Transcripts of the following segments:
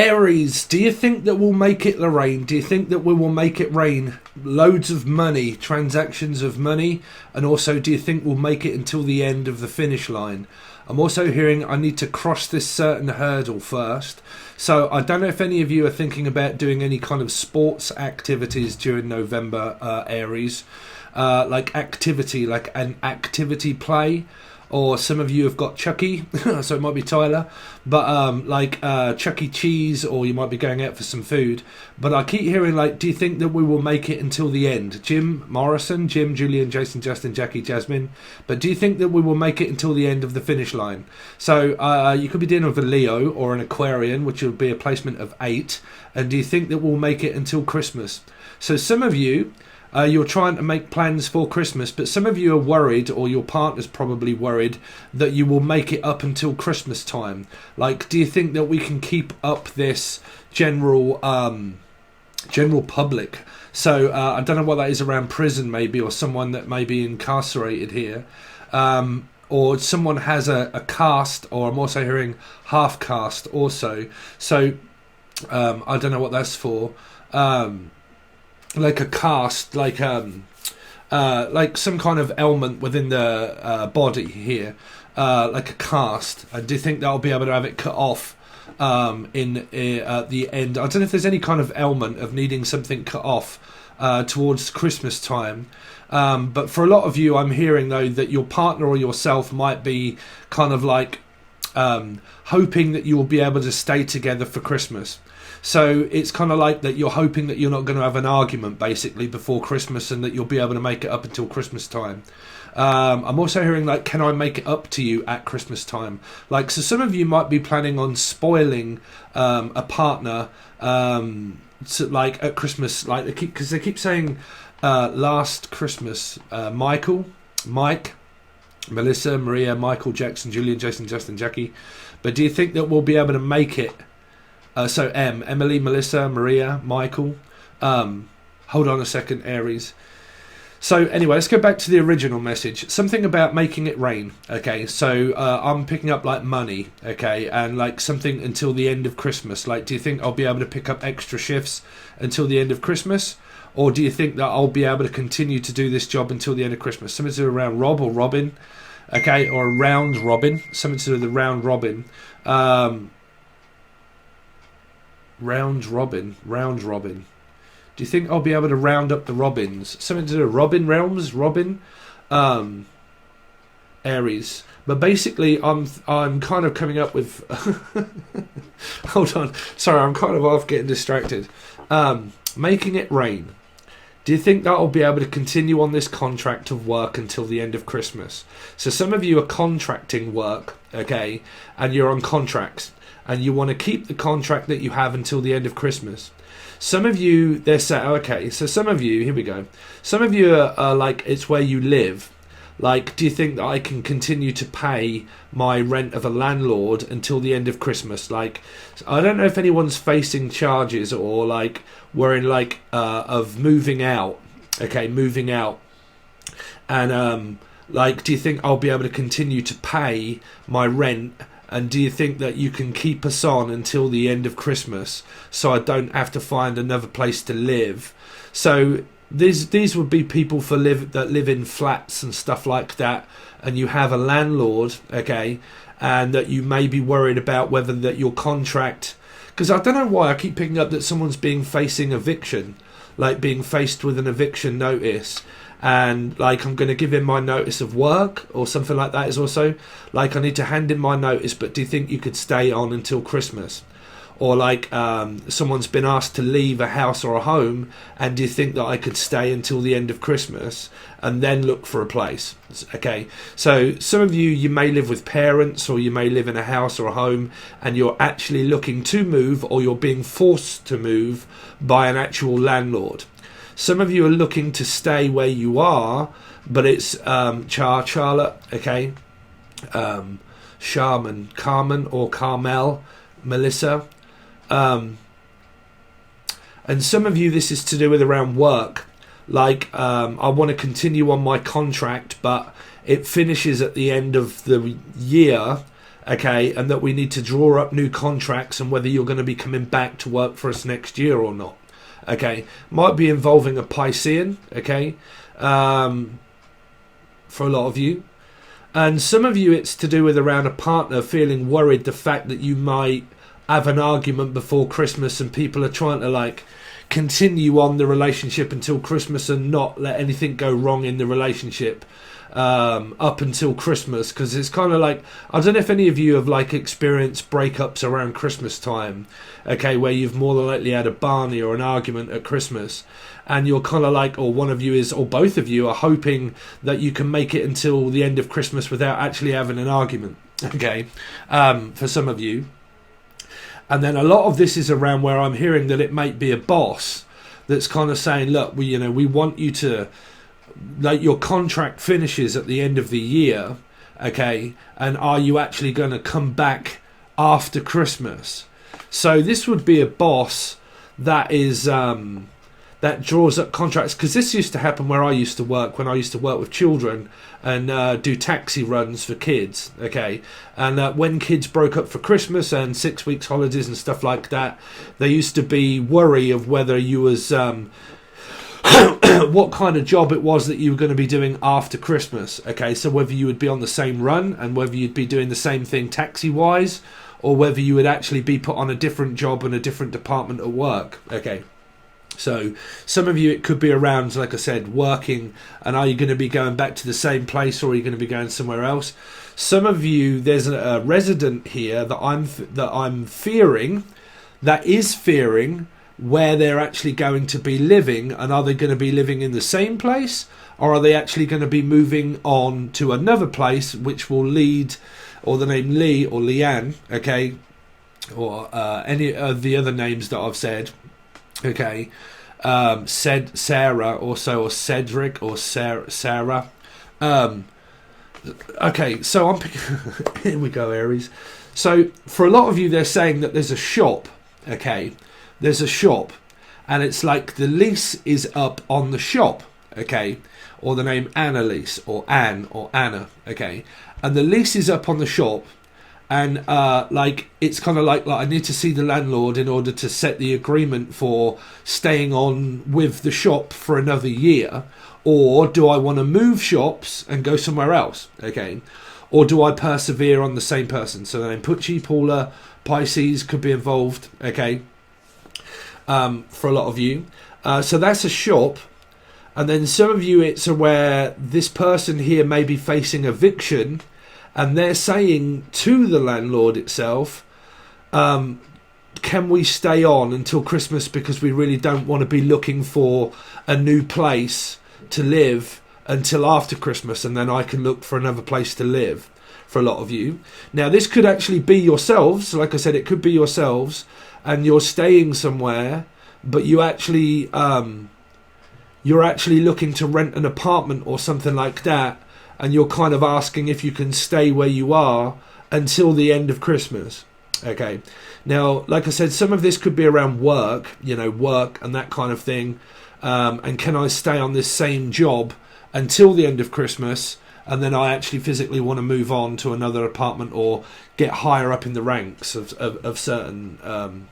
Aries, do you think that we'll make it rain? Do you think that we will make it rain? Loads of money, transactions of money, and also do you think we'll make it until the end of the finish line? I'm also hearing I need to cross this certain hurdle first. So I don't know if any of you are thinking about doing any kind of sports activities during November, Aries. Like activity, like an activity play. Or some of you have got Chucky, so it might be Tyler, but like Chuck E. Cheese, or you might be going out for some food. But I keep hearing, like, do you think that we will make it until the end? Jim Morrison, Jim, Julian, Jason, Justin, Jackie, Jasmine. But do you think that we will make it until the end of the finish line? So you could be dealing with a Leo or an Aquarian, which would be a placement of 8. And do you think that we'll make it until Christmas? So some of you... you're trying to make plans for Christmas, but some of you are worried, or your partner's probably worried, that you will make it up until Christmas time. Like, do you think that we can keep up this general public? So I don't know what that is around prison, maybe, or someone that may be incarcerated here. Or someone has a caste, or I'm also hearing half caste also. So I don't know what that's for. Like a caste, like some kind of element within the body here, like a caste. And do you think they'll be able to have it cut off at the end? I don't know if there's any kind of element of needing something cut off towards Christmas time. But for a lot of you, I'm hearing though that your partner or yourself might be kind of like hoping that you will be able to stay together for Christmas. So it's kind of like that you're hoping that you're not going to have an argument basically before Christmas, and that you'll be able to make it up until Christmas time. I'm also hearing, like, can I make it up to you at Christmas time? Like, so some of you might be planning on spoiling a partner like at Christmas, like because they keep saying last Christmas, Mike, Melissa, Maria, Michael, Jackson, Julian, Jason, Justin, Jackie. But do you think that we'll be able to make it? So Emily, Melissa, Maria, Michael. Hold on a second, Aries. So anyway, let's go back to the original message. Something about making it rain. Okay, so I'm picking up like money. Okay, and like something until the end of Christmas. Like, do you think I'll be able to pick up extra shifts until the end of Christmas? Or do you think that I'll be able to continue to do this job until the end of Christmas? Something to do around Rob or Robin. Okay, or a round robin. Something to do with the round robin. Round robin. Do you think I'll be able to round up the robins? Something to do with Robin Realms, Robin, Aries. But basically, I'm kind of coming up with. Hold on, sorry, I'm kind of off getting distracted. Making it rain. Do you think that I'll be able to continue on this contract of work until the end of Christmas? So some of you are contracting work, okay, and you're on contracts. And you want to keep the contract that you have until the end of Christmas. Some of you, they're saying, okay, so some of you, here we go. Some of you are like, it's where you live. Like, do you think that I can continue to pay my rent of a landlord until the end of Christmas? Like, I don't know if anyone's facing charges or like worrying like of moving out. Okay, moving out. And like, do you think I'll be able to continue to pay my rent? And do you think that you can keep us on until the end of Christmas so I don't have to find another place to live? So these would be people that live in flats and stuff like that, and you have a landlord, okay, and that you may be worried about whether that your contract... Because I don't know why I keep picking up that someone's facing eviction, like being faced with an eviction notice. And like I'm going to give in my notice of work or something like that is also like I need to hand in my notice, but do you think you could stay on until Christmas? Or like someone's been asked to leave a house or a home, and do you think that I could stay until the end of Christmas and then look for a place? Okay, so some of you may live with parents, or you may live in a house or a home, and you're actually looking to move, or you're being forced to move by an actual landlord. Some of you are looking to stay where you are, but it's Charlotte, okay, Charmin, Carmen or Carmel, Melissa. And some of you, this is to do with around work. Like, I want to continue on my contract, but it finishes at the end of the year. okay, and that we need to draw up new contracts and whether you're going to be coming back to work for us next year or not. Okay, might be involving a Piscean, okay, for a lot of you. And some of you, it's to do with around a partner feeling worried the fact that you might have an argument before Christmas and people are trying to like continue on the relationship until Christmas and not let anything go wrong in the relationship up until Christmas, because it's kind of like, I don't know if any of you have like experienced breakups around Christmas time, okay, where you've more than likely had a Barney or an argument at Christmas, and you're kind of like, or one of you is, or both of you are hoping that you can make it until the end of Christmas without actually having an argument, okay, for some of you. And then a lot of this is around where I'm hearing that it might be a boss that's kind of saying, look, we want you to, like, your contract finishes at the end of the year, okay, and are you actually going to come back after Christmas? So this would be a boss that is that draws up contracts, because this used to happen where I used to work, when I used to work with children and do taxi runs for kids, okay, and when kids broke up for Christmas and 6 weeks holidays and stuff like that, there used to be worry of whether you was what kind of job it was that you were going to be doing after Christmas, okay, so whether you would be on the same run and whether you'd be doing the same thing taxi wise, or whether you would actually be put on a different job in a different department at work, okay. So some of you, it could be around, like I said, working, and are you going to be going back to the same place or are you going to be going somewhere else? Some of you, there's a resident here that I'm fearing, that is fearing where they're actually going to be living, and are they going to be living in the same place, or are they actually going to be moving on to another place which will lead, or the name Lee or Leanne, okay, or any of the other names that I've said, okay, said Sarah also, or Cedric or Sarah. Okay, so I'm here we go, Aries. So for a lot of you, they're saying that there's a shop, okay, there's a shop, and it's like the lease is up on the shop, okay, or the name Annalise or Anne or Anna, okay, and the lease is up on the shop, and like it's kind of like I need to see the landlord in order to set the agreement for staying on with the shop for another year, or do I want to move shops and go somewhere else, okay, or do I persevere on the same person? So then Pucci, Paula, Pisces could be involved, okay, for a lot of you. So that's a shop. And then some of you, it's where this person here may be facing eviction, and they're saying to the landlord itself, can we stay on until Christmas, because we really don't want to be looking for a new place to live until after Christmas, and then I can look for another place to live, for a lot of you. Now this could actually be yourselves, like I said, it could be yourselves, and you're staying somewhere, but you actually you're actually looking to rent an apartment or something like that, and you're kind of asking if you can stay where you are until the end of Christmas, okay. Now, like I said, some of this could be around work, work and that kind of thing, and can I stay on this same job until the end of Christmas, and then I actually physically want to move on to another apartment or get higher up in the ranks of certain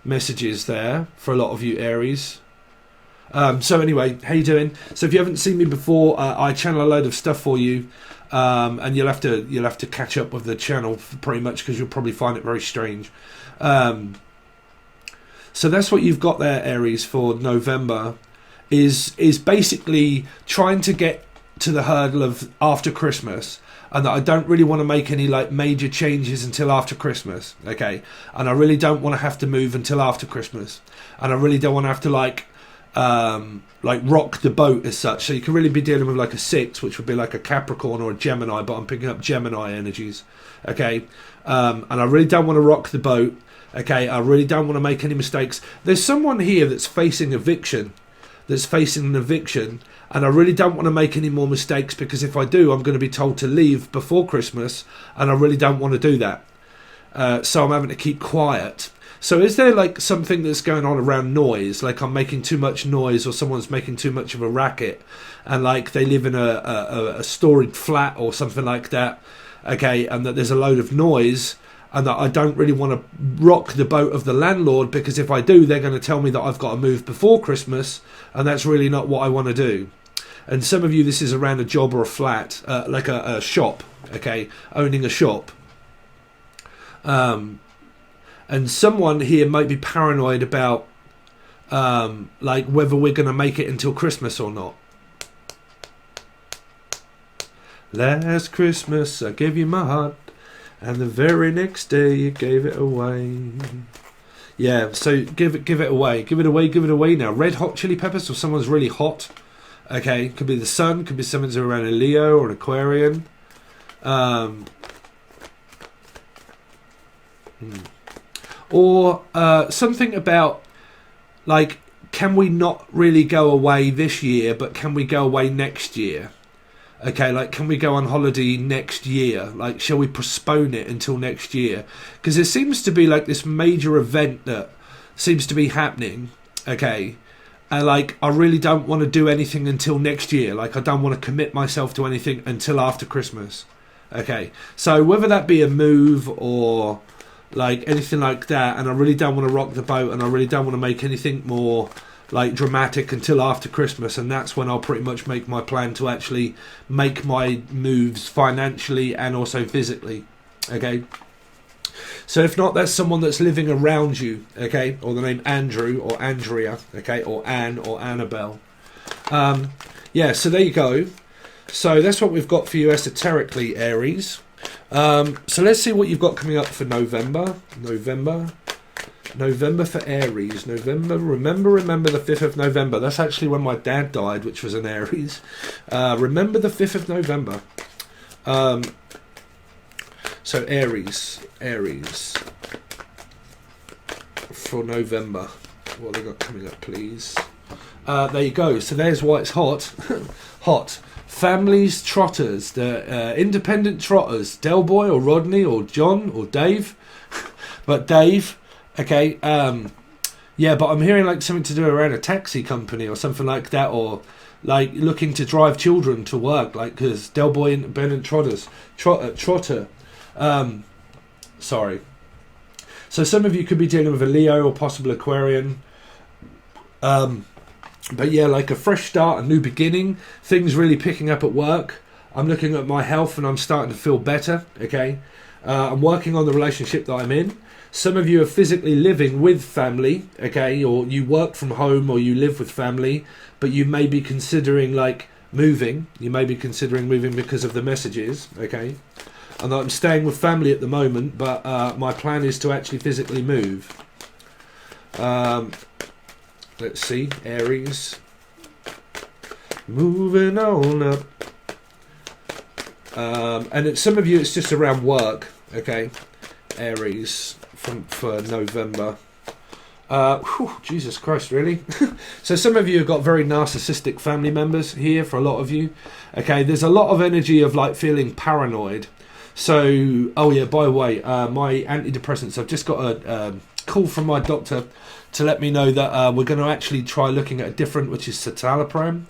messages there for a lot of you Aries. So anyway, how you doing? So if you haven't seen me before, I channel a load of stuff for you, and you'll have to catch up with the channel pretty much, because you'll probably find it very strange. So that's what you've got there, Aries, for November, is basically trying to get to the hurdle of after Christmas, and that I don't really want to make any like major changes until after Christmas, okay, and I really don't want to have to move until after Christmas, and I really don't want to have to like rock the boat as such. So you can really be dealing with like a 6, which would be like a Capricorn or a Gemini, but I'm picking up Gemini energies, okay, and I really don't want to rock the boat, okay, I really don't want to make any mistakes. There's someone here that's facing eviction, and I really don't want to make any more mistakes, because if I do, I'm going to be told to leave before Christmas, and I really don't want to do that. So I'm having to keep quiet. So is there like something that's going on around noise, like I'm making too much noise, or someone's making too much of a racket, and like they live in a storied flat or something like that, okay, and that there's a load of noise, and that I don't really want to rock the boat of the landlord, because if I do, they're going to tell me that I've got to move before Christmas, and that's really not what I want to do. And some of you, this is around a job or a flat, like a shop, okay, owning a shop. And someone here might be paranoid about like whether we're going to make it until Christmas or not. Last Christmas I gave you my heart, and the very next day you gave it away. Yeah, so give it away now. Red Hot Chili Peppers, or someone's really hot. Okay, could be the sun, could be someone's around a Leo or an Aquarian. Or something about, like, can we not really go away this year, but can we go away next year? Okay, like, can we go on holiday next year? Like, shall we postpone it until next year? Because there seems to be, like, this major event that seems to be happening, okay? And, like, I really don't want to do anything until next year. Like, I don't want to commit myself to anything until after Christmas. Okay, so whether that be a move or, like, anything like that, and I really don't want to rock the boat, and I really don't want to make anything more, like, dramatic until after Christmas, and that's when I'll pretty much make my plan to actually make my moves financially and also physically. Okay, so if not, that's someone that's living around you, okay, or the name Andrew or Andrea, okay, or Anne or Annabelle. Yeah, so there you go. So that's what we've got for you esoterically, Aries. So let's see what you've got coming up for November for Aries. Remember the 5th of November. That's actually when my dad died, which was an Aries. Remember the 5th of November. So Aries for November. What have they got coming up, please? There you go. So there's why it's hot. Hot. Families, trotters, the independent trotters, Del Boy or Rodney or John or Dave. But Dave, okay, yeah, but I'm hearing like something to do around a taxi company or something like that, or like looking to drive children to work, like, because Del Boy independent trotter. Sorry. So some of you could be dealing with a Leo or possible Aquarian. But yeah, like a fresh start, a new beginning, things really picking up at work. I'm looking at my health and I'm starting to feel better, okay? I'm working on the relationship that I'm in. Some of you are physically living with family, okay? Or you work from home or you live with family, but you may be considering, like, moving. You may be considering moving because of the messages, okay? And I'm staying with family at the moment, but my plan is to actually physically move. Let's see, Aries. Moving on up. And some of you, it's just around work, okay? Aries for November. Jesus Christ, really? So some of you have got very narcissistic family members here, for a lot of you. Okay, there's a lot of energy of, like, feeling paranoid. So, oh yeah, by the way, my antidepressants, I've just got a call from my doctor to let me know that we're going to actually try looking at a different, which is citalopram,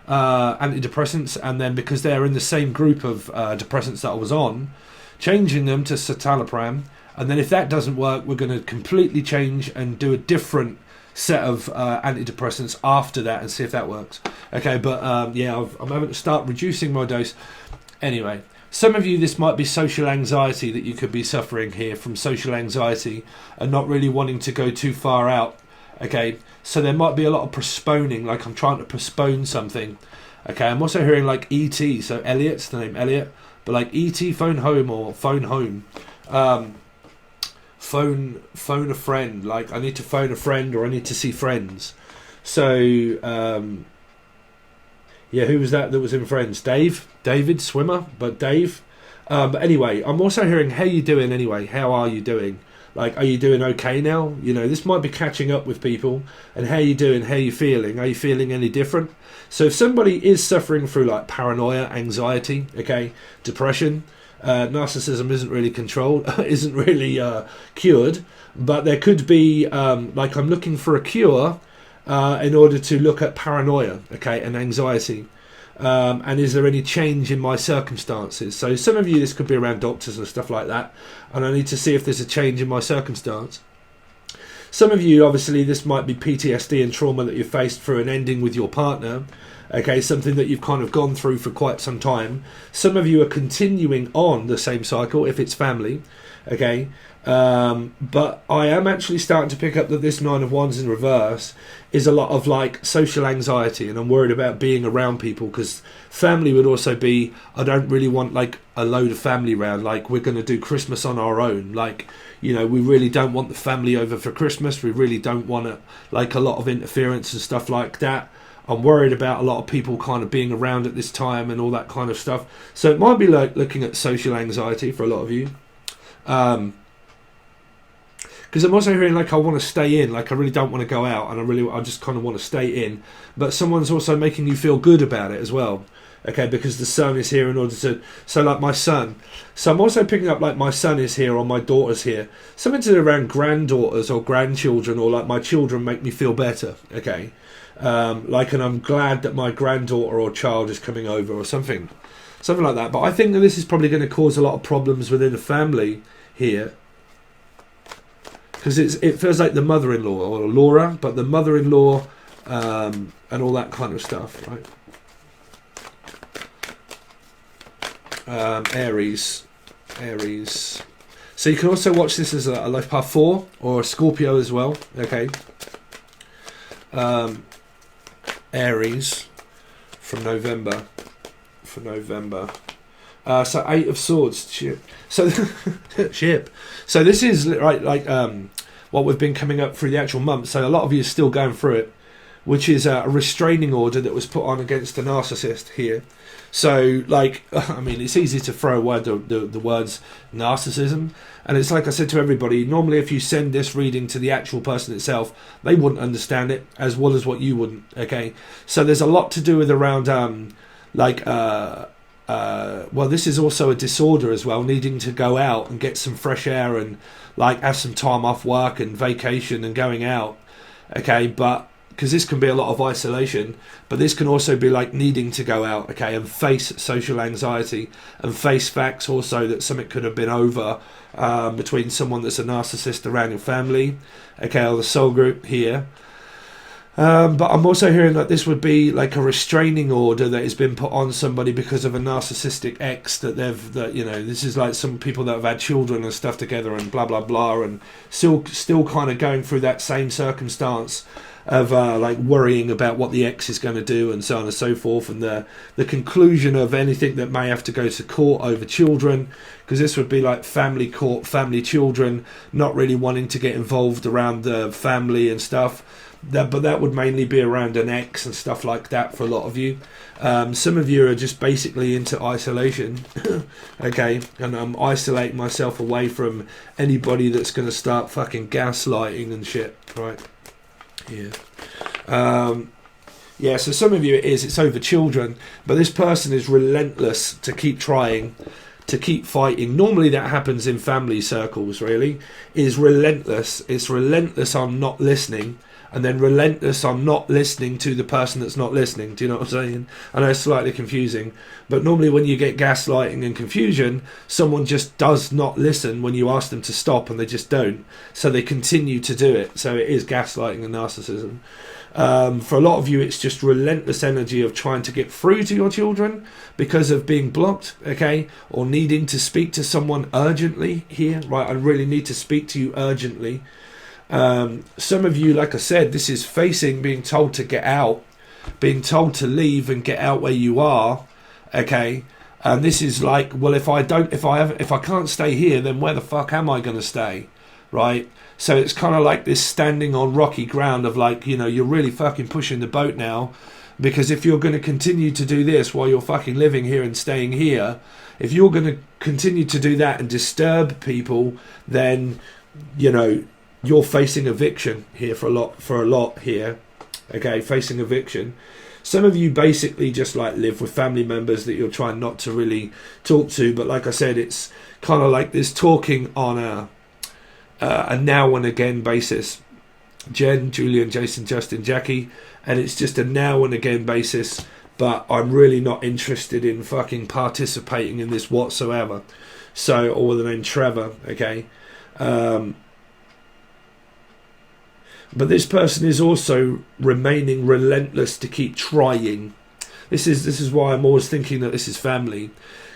antidepressants, and then because they're in the same group of depressants that I was on, changing them to citalopram, and then if that doesn't work, we're going to completely change and do a different set of antidepressants after that and see if that works. Okay, but yeah, I'm having to start reducing my dose. Anyway, some of you, this might be social anxiety that you could be suffering here from social anxiety and not really wanting to go too far out. Okay, so there might be a lot of postponing, like I'm trying to postpone something. Okay, I'm also hearing like E.T., so Elliot's the name Elliot, but like E.T. phone home or phone home. Phone a friend, like I need to phone a friend or I need to see friends. So, yeah, who was that was in Friends? David, swimmer, but Dave. But anyway, I'm also hearing, how you doing anyway? How are you doing? Like, are you doing okay now? You know, this might be catching up with people. And how you doing? How you feeling? Are you feeling any different? So if somebody is suffering through like paranoia, anxiety, okay, depression, narcissism isn't really controlled, isn't really cured, but there could be, like I'm looking for a cure in order to look at paranoia, okay, and anxiety. And is there any change in my circumstances? So some of you, this could be around doctors and stuff like that, and I need to see if there's a change in my circumstance. Some of you, obviously, this might be PTSD and trauma that you faced through an ending with your partner. Okay, something that you've kind of gone through for quite some time. Some of you are continuing on the same cycle if it's family. Okay, but I am actually starting to pick up that this Nine of Wands in reverse is a lot of like social anxiety, and I'm worried about being around people, because family would also be, I don't really want like a load of family around, like we're going to do Christmas on our own, like, you know, we really don't want the family over for Christmas, we really don't want like a lot of interference and stuff like that. I'm worried about a lot of people kind of being around at this time and all that kind of stuff. So it might be like looking at social anxiety for a lot of you. Because I'm also hearing like I want to stay in, like I really don't want to go out, and I just kind of want to stay in. But someone's also making you feel good about it as well. Okay, because the sun is here in order to, so like my son. So I'm also picking up like my son is here or my daughter's here. Something to do around granddaughters or grandchildren, or like my children make me feel better. Okay. Like, and I'm glad that my granddaughter or child is coming over or something like that. But I think that this is probably going to cause a lot of problems within the family here, because it feels like the mother-in-law or Laura, but the mother-in-law and all that kind of stuff, right? Aries. So you can also watch this as a life path 4 or a Scorpio as well. Okay. Aries for November. So 8 of Swords. Ship. So ship. So this is right, like what we've been coming up through the actual month. So a lot of you are still going through it, which is a restraining order that was put on against a narcissist here. So, like, I mean, it's easy to throw away the words narcissism. And it's like I said to everybody, normally if you send this reading to the actual person itself, they wouldn't understand it as well as what you wouldn't, okay? So there's a lot to do with around, well, this is also a disorder as well, needing to go out and get some fresh air and, like, have some time off work and vacation and going out, okay? But because this can be a lot of isolation, but this can also be like needing to go out, okay, and face social anxiety and face facts also that something could have been over between someone that's a narcissist around your family, okay, or the soul group here. But I'm also hearing that this would be like a restraining order that has been put on somebody because of a narcissistic ex that you know, this is like some people that have had children and stuff together and blah blah blah, and still kind of going through that same circumstance of like worrying about what the ex is going to do and so on and so forth, and the conclusion of anything that may have to go to court over children, because this would be like family court, family children, not really wanting to get involved around the family and stuff. But that would mainly be around an ex and stuff like that for a lot of you. Some of you are just basically into isolation, okay, and I'm isolating myself away from anybody that's going to start fucking gaslighting and shit, right? Yeah. So some of you it's over children, but this person is relentless to keep trying, to keep fighting. Normally that happens in family circles, really. Is relentless. It's relentless on not listening, and then relentless on not listening to the person that's not listening. Do you know what I'm saying? I know it's slightly confusing, but normally when you get gaslighting and confusion, someone just does not listen when you ask them to stop, and they just don't. So they continue to do it. So it is gaslighting and narcissism. For a lot of you, it's just relentless energy of trying to get through to your children because of being blocked, okay, or needing to speak to someone urgently here, right? I really need to speak to you urgently. Some of you, like I said, this is facing being told to get out, being told to leave and get out where you are, okay, and this is like, well, if I can't stay here, then where the fuck am I going to stay, right? So it's kind of like this standing on rocky ground of like, you know, you're really fucking pushing the boat now, because if you're going to continue to do this while you're fucking living here and staying here, if you're going to continue to do that and disturb people, then, you know, you're facing eviction here for a lot here, okay, facing eviction. Some of you basically just like live with family members that you're trying not to really talk to, but like I said, it's kind of like this talking on a now and again basis. Jen, Julian, Jason, Justin, Jackie, and it's just a now and again basis but I'm really not interested in fucking participating in this whatsoever. So, or with the name Trevor, okay. But this person is also remaining relentless to keep trying. This is why I'm always thinking that this is family,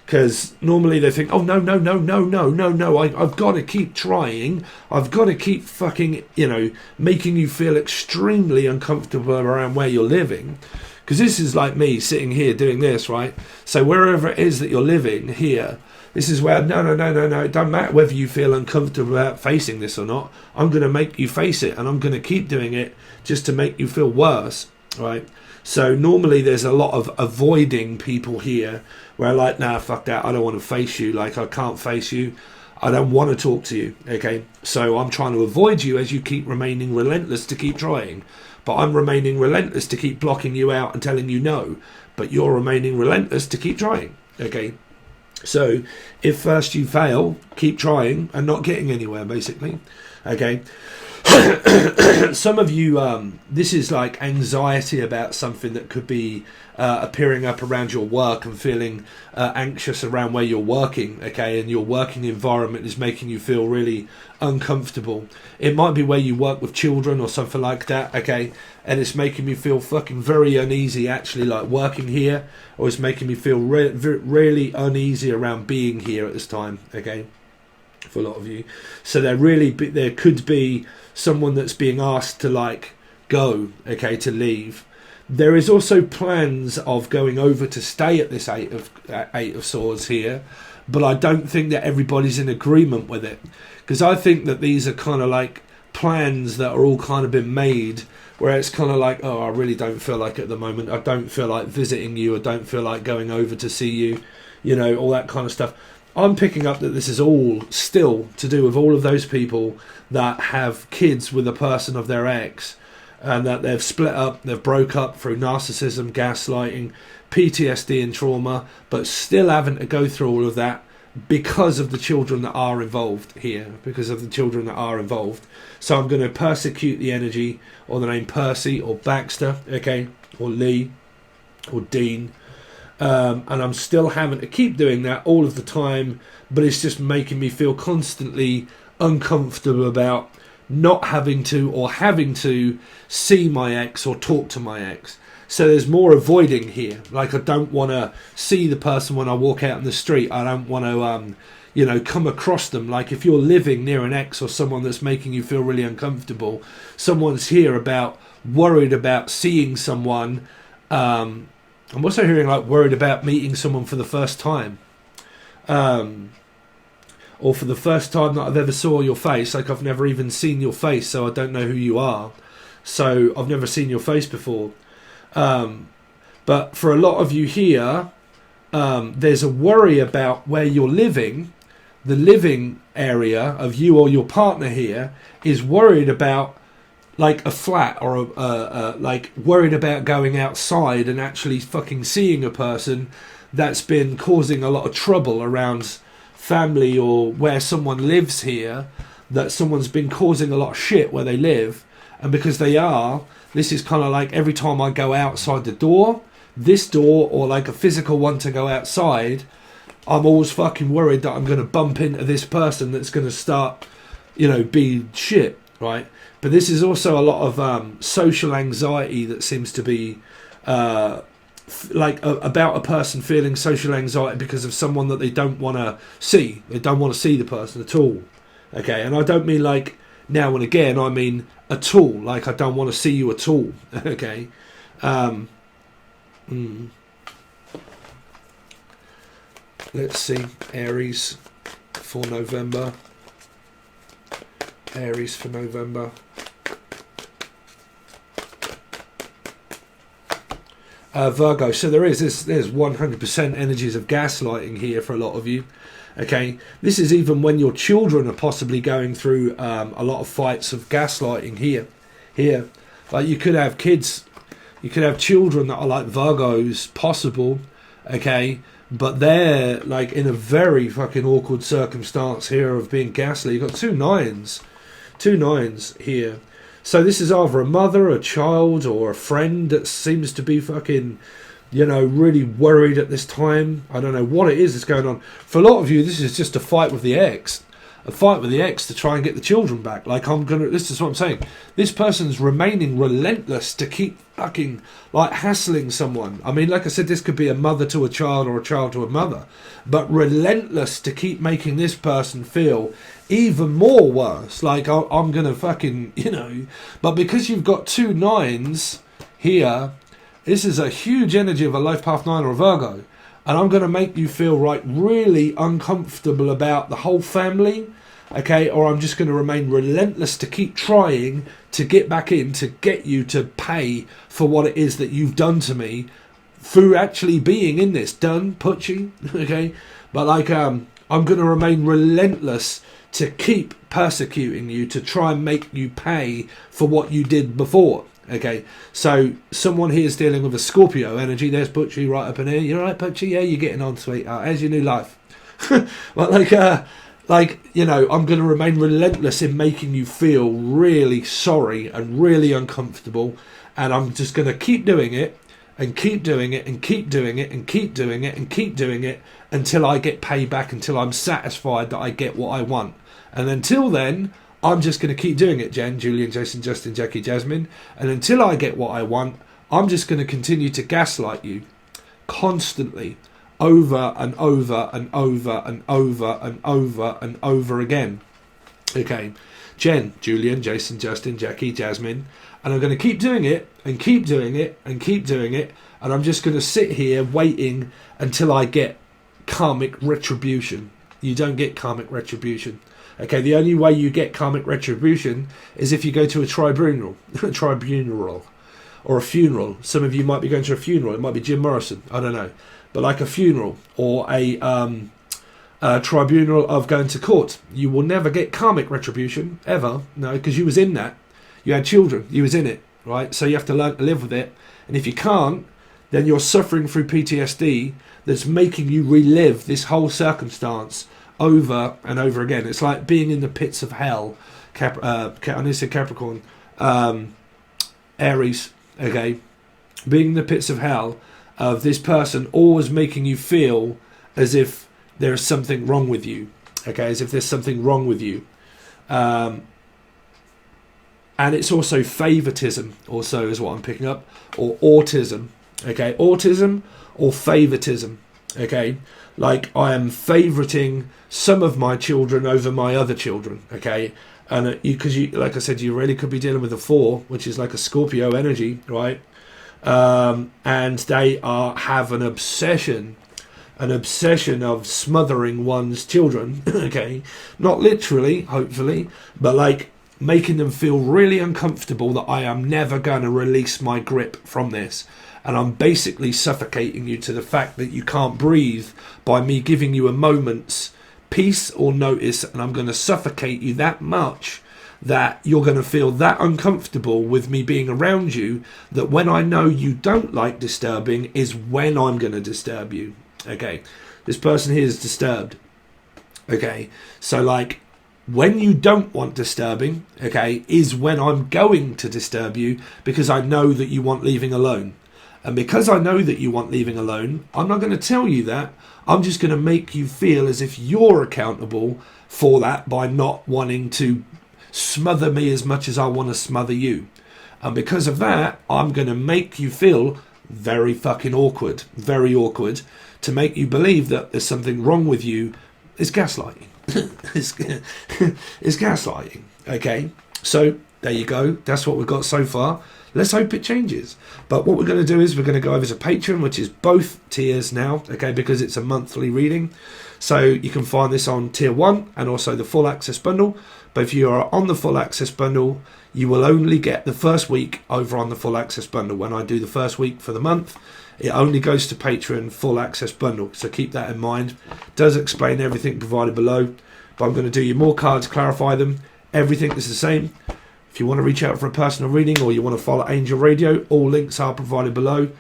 because normally they think, oh no, I've got to keep trying, I've got to keep fucking, you know, making you feel extremely uncomfortable around where you're living. Because this is like me sitting here doing this, right? So wherever it is that you're living here, this is where, no, it don't matter whether you feel uncomfortable about facing this or not. I'm going to make you face it, and I'm going to keep doing it just to make you feel worse, right? So normally there's a lot of avoiding people here where like, nah, fuck that, I don't want to face you, like I can't face you, I don't want to talk to you, okay? So I'm trying to avoid you as you keep remaining relentless to keep trying. But I'm remaining relentless to keep blocking you out and telling you no. But you're remaining relentless to keep trying, okay? So if first you fail, keep trying and not getting anywhere, basically, okay? Some of you, this is like anxiety about something that could be appearing up around your work and feeling anxious around where you're working, okay, and your working environment is making you feel really uncomfortable. It might be where you work with children or something like that, okay, and it's making me feel fucking very uneasy actually, like working here, or it's making me feel really uneasy around being here at this time, okay, for a lot of you. So there could be someone that's being asked to like go, okay, to leave. There is also plans of going over to stay at this eight of swords here, but I don't think that everybody's in agreement with it, because I think that these are kind of like plans that are all kind of been made where it's kind of like, oh, I really don't feel like it at the moment, I don't feel like visiting you, I don't feel like going over to see you, you know, all that kind of stuff. I'm picking up that this is all still to do with all of those people that have kids with a person of their ex, and that they've split up, they've broke up through narcissism, gaslighting, PTSD and trauma, but still having to go through all of that because of the children that are involved here, So I'm going to persecute the energy, or the name Percy or Baxter, okay, or Lee or Dean. And I'm still having to keep doing that all of the time, but it's just making me feel constantly uncomfortable about not having to or having to see my ex or talk to my ex. So there's more avoiding here. Like I don't want to see the person when I walk out in the street. I don't want to, you know, come across them. Like if you're living near an ex or someone that's making you feel really uncomfortable, someone's here worried about seeing someone. I'm also hearing like worried about meeting someone for the first time. Or for the first time that I've ever saw your face. Like I've never even seen your face, so I don't know who you are. So I've never seen your face before. But for a lot of you here, there's a worry about where you're living. The living area of you or your partner here is worried about like a flat, or like worried about going outside and actually fucking seeing a person that's been causing a lot of trouble around family, or where someone lives here, that someone's been causing a lot of shit where they live. And because they are, this is kind of like every time I go outside the door, this door or like a physical one to go outside, I'm always fucking worried that I'm going to bump into this person that's going to start, you know, be shit, right? But this is also a lot of social anxiety that seems to be about a person feeling social anxiety because of someone that they don't want to see. They don't want to see the person at all. Okay, and I don't mean like now and again, I mean at all. Like I don't want to see you at all. Okay. Let's see. Aries for November. Aries for November. Virgo. So there's 100% energies of gaslighting here for a lot of you. Okay, this is even when your children are possibly going through a lot of fights of gaslighting here. Like you could have kids, you could have children that are like Virgos, possible. Okay, but they're like in a very fucking awkward circumstance here of being gaslit. You've got two nines here. So this is either a mother, a child, or a friend that seems to be fucking you know, really worried at this time. I don't know what it is that's going on. For a lot of you, this is just a fight with the ex. A fight with the ex to try and get the children back. Like, this is what I'm saying. This person's remaining relentless to keep fucking, like, hassling someone. I mean, like I said, this could be a mother to a child or a child to a mother. But relentless to keep making this person feel even more worse. Like, I'm going to fucking, you know. But because you've got 2 9s here, this is a huge energy of a life path 9 or a Virgo. And I'm going to make you feel really uncomfortable about the whole family, okay? Or I'm just going to remain relentless to keep trying to get back in, to get you to pay for what it is that you've done to me through actually being in this. Done, putchy, okay? But like, I'm going to remain relentless to keep persecuting you, to try and make you pay for what you did before. Okay, so someone here is dealing with a Scorpio energy. There's Butchie right up in here. You all right, Butchie? Yeah, you're getting on, sweetheart. How's your new life? Well, like, you know, I'm going to remain relentless in making you feel really sorry and really uncomfortable. And I'm just going to keep doing it and keep doing it and keep doing it and keep doing it and keep doing it until I get paid back, until I'm satisfied that I get what I want. And until then, I'm just going to keep doing it, Jen, Julian, Jason, Justin, Jackie, Jasmine. And until I get what I want, I'm just going to continue to gaslight you constantly, over and over and over and over and over and over again. Okay, Jen, Julian, Jason, Justin, Jackie, Jasmine. And I'm going to keep doing it and keep doing it and keep doing it. And I'm just going to sit here waiting until I get karmic retribution. You don't get karmic retribution. Okay, the only way you get karmic retribution is if you go to a tribunal, or a funeral. Some of you might be going to a funeral. It might be Jim Morrison. I don't know, but like a funeral or a tribunal of going to court. You will never get karmic retribution ever. No, because you was in that. You had children. You was in it, right? So you have to learn to live with it. And if you can't, then you're suffering through PTSD that's making you relive this whole circumstance over and over again. It's like being in the pits of hell. I need to say Capricorn, Aries, okay? Being in the pits of hell of this person always making you feel as if there is something wrong with you, okay? As if there's something wrong with you. And it's also favoritism, also is what I'm picking up, or autism, okay? Autism or favoritism, okay? Like, I am favoriting some of my children over my other children, okay? And because you, like I said, you really could be dealing with a 4, which is like a Scorpio energy, right? And they have an obsession of smothering one's children, okay? Not literally, hopefully, but like making them feel really uncomfortable that I am never going to release my grip from this. And I'm basically suffocating you to the fact that you can't breathe by me giving you a moment's peace or notice, and I'm going to suffocate you that much that you're going to feel that uncomfortable with me being around you that when I know you don't like disturbing is when I'm going to disturb you. Okay, this person here is disturbed. Okay, so like when you don't want disturbing, okay, is when I'm going to disturb you because I know that you want leaving alone. And because I know that you want leaving alone, I'm not going to tell you that. I'm just going to make you feel as if you're accountable for that by not wanting to smother me as much as I want to smother you. And because of that, I'm going to make you feel very fucking awkward, to make you believe that there's something wrong with you. It's gaslighting. It's gaslighting. Okay, so there you go. That's what we've got so far. Let's hope it changes. But what we're going to do is we're going to go over to Patron, which is both tiers now, okay, because it's a monthly reading. So you can find this on tier 1 and also the full access bundle. But if you are on the full access bundle, you will only get the first week over on the full access bundle. When I do the first week for the month, it only goes to Patron full access bundle. So keep that in mind. It does explain everything provided below. But I'm going to do you more cards, clarify them. Everything is the same. If you want to reach out for a personal reading or you want to follow Angel Radio, all links are provided below.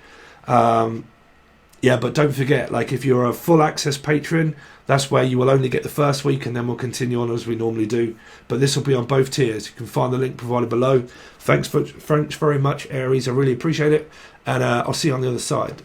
Yeah, but don't forget, like if you're a full access patron, that's where you will only get the first week and then we'll continue on as we normally do. But this will be on both tiers. You can find the link provided below. Thanks very much, Aries. I really appreciate it. And I'll see you on the other side.